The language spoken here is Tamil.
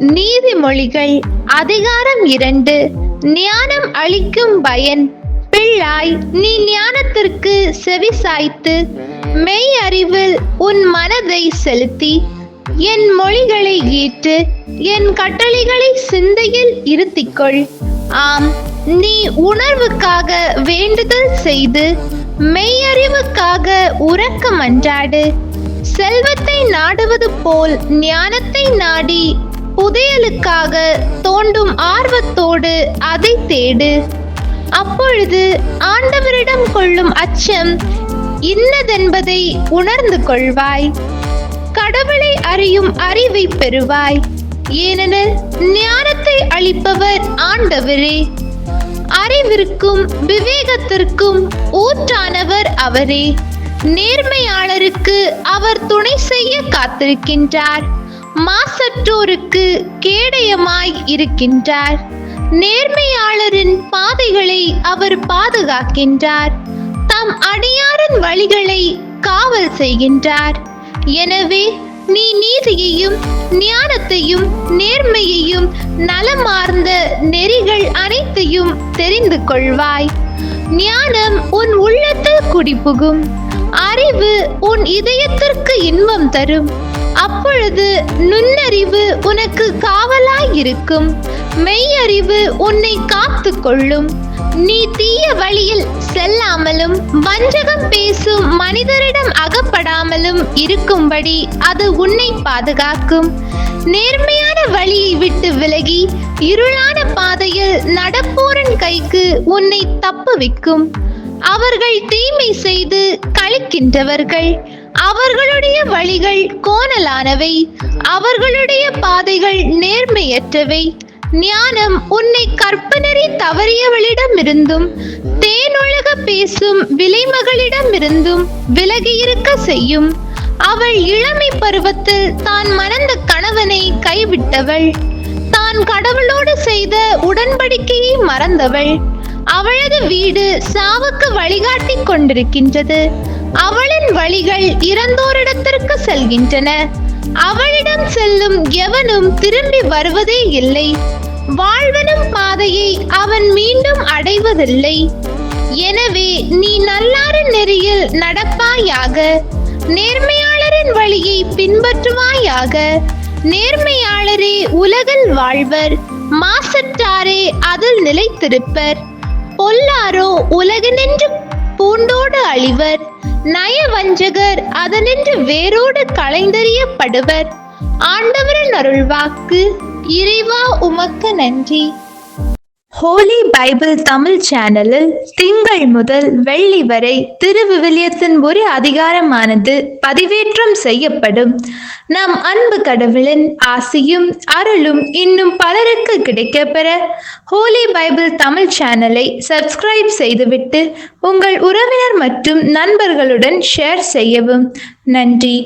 நீதிமொழிகள் அதிகாரம் 2. ஞானம் அளிக்கும் பயன். பிள்ளாய், நீ ஞானத்திற்கு செவிசாய்த்து மெய் அறிவில் உன் மனதை செலுத்தி என் மொழிகளை ஏற்று என் கட்டளைகளை சிந்தையில் இருத்திக்கொள். ஆம், நீ உணர்வுக்காக வேண்டுதல் செய்து மெய்யறிவுக்காக உரக்க மன்றாடு. செல்வத்தை நாடுவது போல் ஞானத்தை நாடி புதையலுக்காக தோண்டும் ஆர்வத்தோடு அதை தேடு. அப்பொழுது ஆண்டவரிடம் கொள்ளும் அச்சம் இன்னதென்பதை உணர்ந்து கொள்வாய். கடவுளை அறியும் அறிவை பெறுவாய். ஏனெனில் ஞானத்தை அளிப்பவர் ஆண்டவரே. அறிவிற்கும் விவேகத்திற்கும் ஊற்றானவர் அவரே. நேர்மையாளருக்கு அவர் துணை செய்ய காத்திருக்கின்றார். மாசற்றோருக்கு கேடயமாய் இருக்கின்றார். நேர்மையாளரின் பாதைகளை அவர் பாதுகாக்கின்றார். தம் அடியாரின் வழிகளை காவல் செய்கின்றார். எனவே நீ நீதியையும் ஞானத்தையும் நேர்மையையும் நலமார்ந்த நெறிகள் அனைத்தையும் தெரிந்து கொள்வாய். ஞானம் உன் உள்ளத்தில் குடிபுகும். அறிவு உன் இதயத்திற்கு இன்பம் தரும். அப்பொழுது நுண்ணறிவு உனக்கு காவலாய் இருக்கும். மெய்யறிவு உன்னை காத்து கொள்ளும். நீ தீய வழியில் செல்லாமலும் வஞ்சகம் பேசும் மனிதரிடம் அகப்படாமலும் இருக்கும்படி அது உன்னை பாதுகாக்கும். நேர்மையான வழியை விட்டு விலகி இருளான பாதையில் நடப்போரின் கைக்கு உன்னை தப்புவிக்கும். அவர்கள் தீமை செய்து கழிக்கின்றவர்கள். அவர்களுடைய வழிகள் கோணலானவை. அவர்களுடைய பாதைகள் நேர்மையற்றவை. ஞானம் உன்னை கற்பனறி தவறியவளிடமிருந்தும் தேனொழுக பேசும் விலைமகளிடமிருந்தும் விலகியிருக்க செய்யும். அவள் இளமை பருவத்தில் தான் மணந்த கணவனை கைவிட்டவள். தான் கடவுளோடு செய்த உடன்படிக்கையை மறந்தவள். அவளது வீடு சாவுக்கு வழிகாட்டி கொண்டிருக்கின்றது. அவளின் வழிகள் இறந்தோரிடத்திற்கு செல்கின்றன. அவளிடம் செல்லும் எவனும் திரும்பி வருவதே இல்லை. வாழ்வனும் பாதையை அவன் மீண்டும் அடைவதில்லை. எனவே நீ நல்லாரின் நெறியில் நடப்பாயாக. நேர்மையாளரின் வழியை பின்பற்றுவாயாக. நேர்மையாளரே உலகில் வாழ்வர். மாசற்றாரே அதில் நிலைத்திருப்பர். பொல்லாரோ உலகினின்று பூண்டோடு அழிவர். நயவஞ்சகர் அதனின்று வேரோடு களைந்தெறியப்படுவர். ஆண்டவரின் அருள்வாக்கு. இறைவா, உமக்கு நன்றி. ஹோலி பைபிள் தமிழ் சேனலில் திங்கள் முதல் வெள்ளி வரை திருவிவிலியத்தின் ஒரு அதிகாரமானது பதிவேற்றம் செய்யப்படும். நம் அன்பு கடவுளின் ஆசியும் அருளும் இன்னும் பலருக்கு கிடைக்கப்பெற ஹோலி பைபிள் தமிழ் சேனலை சப்ஸ்கிரைப் செய்துவிட்டு உங்கள் உறவினர் மற்றும் நண்பர்களுடன் ஷேர் செய்யவும். நன்றி.